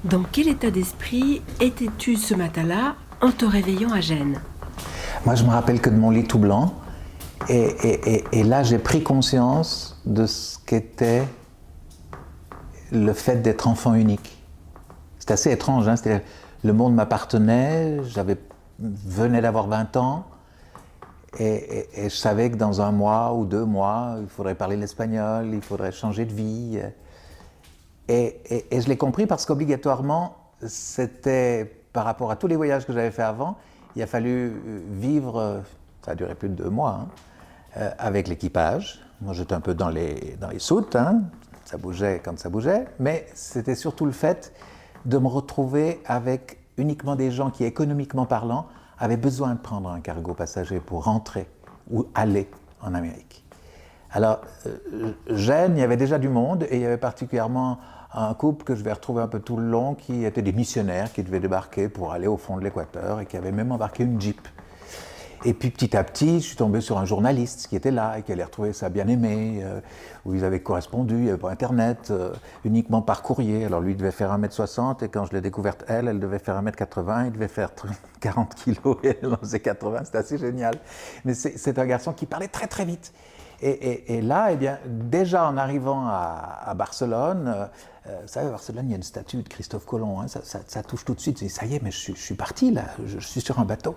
Dans quel état d'esprit étais-tu ce matin-là en te réveillant à Gênes? Moi, je me rappelle que de mon lit tout blanc, et là, j'ai pris conscience de ce qu'était le fait d'être enfant unique. C'était assez étrange, hein? C'est-à-dire, le monde m'appartenait, venais d'avoir 20 ans, et je savais que dans 1 mois ou 2 mois, il faudrait parler l'espagnol, il faudrait changer de vie. Et je l'ai compris parce qu'obligatoirement, c'était par rapport à tous les voyages que j'avais fait avant, il a fallu vivre, ça a duré plus de 2 mois, hein, avec l'équipage. Moi, j'étais un peu dans les soutes, hein, ça bougeait quand ça bougeait, mais c'était surtout le fait de me retrouver avec uniquement des gens qui, économiquement parlant, avaient besoin de prendre un cargo passager pour rentrer ou aller en Amérique. Alors, Gênes, il y avait déjà du monde, et il y avait particulièrement un couple que je vais retrouver un peu tout le long, qui étaient des missionnaires qui devaient débarquer pour aller au fond de l'Équateur et qui avaient même embarqué une Jeep. Et puis petit à petit, je suis tombé sur un journaliste qui était là et qui allait retrouver sa bien-aimée, où ils avaient correspondu, il n'y avait pas Internet, uniquement par courrier. Alors lui, il devait faire 1m60 et quand je l'ai découverte, elle devait faire 1m80, il devait faire 40 kilos et elle en faisait 80, c'était assez génial. Mais c'est un garçon qui parlait très très vite. Et là, eh bien, déjà en arrivant à Barcelone, vous savez, à Barcelone, il y a une statue de Christophe Colomb, hein, ça touche tout de suite. Ça y est, mais je suis parti là, je suis sur un bateau.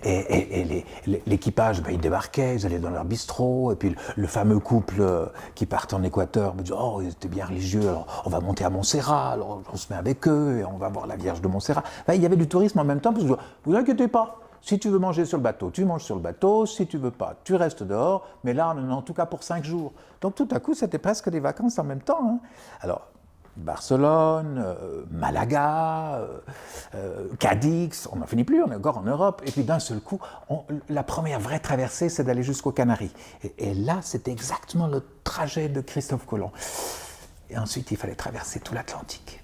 Et l'équipage, ben, ils débarquaient, ils allaient dans leur bistrot, et puis le fameux couple qui partent en Équateur me dit « Oh, ils étaient bien religieux, alors on va monter à Montserrat, alors on se met avec eux, et on va voir la Vierge de Montserrat. » Enfin, il y avait du tourisme en même temps, parce que vous inquiétez pas, si tu veux manger sur le bateau, tu manges sur le bateau, si tu veux pas, tu restes dehors, mais là, on en a en tout cas pour 5 jours. Donc tout à coup, c'était presque des vacances en même temps, hein. Alors, Barcelone, Malaga, Cadix, on n'en finit plus, on est encore en Europe. Et puis d'un seul coup, la première vraie traversée, c'est d'aller jusqu'aux Canaries. Et là, c'était exactement le trajet de Christophe Colomb. Et ensuite, il fallait traverser tout l'Atlantique.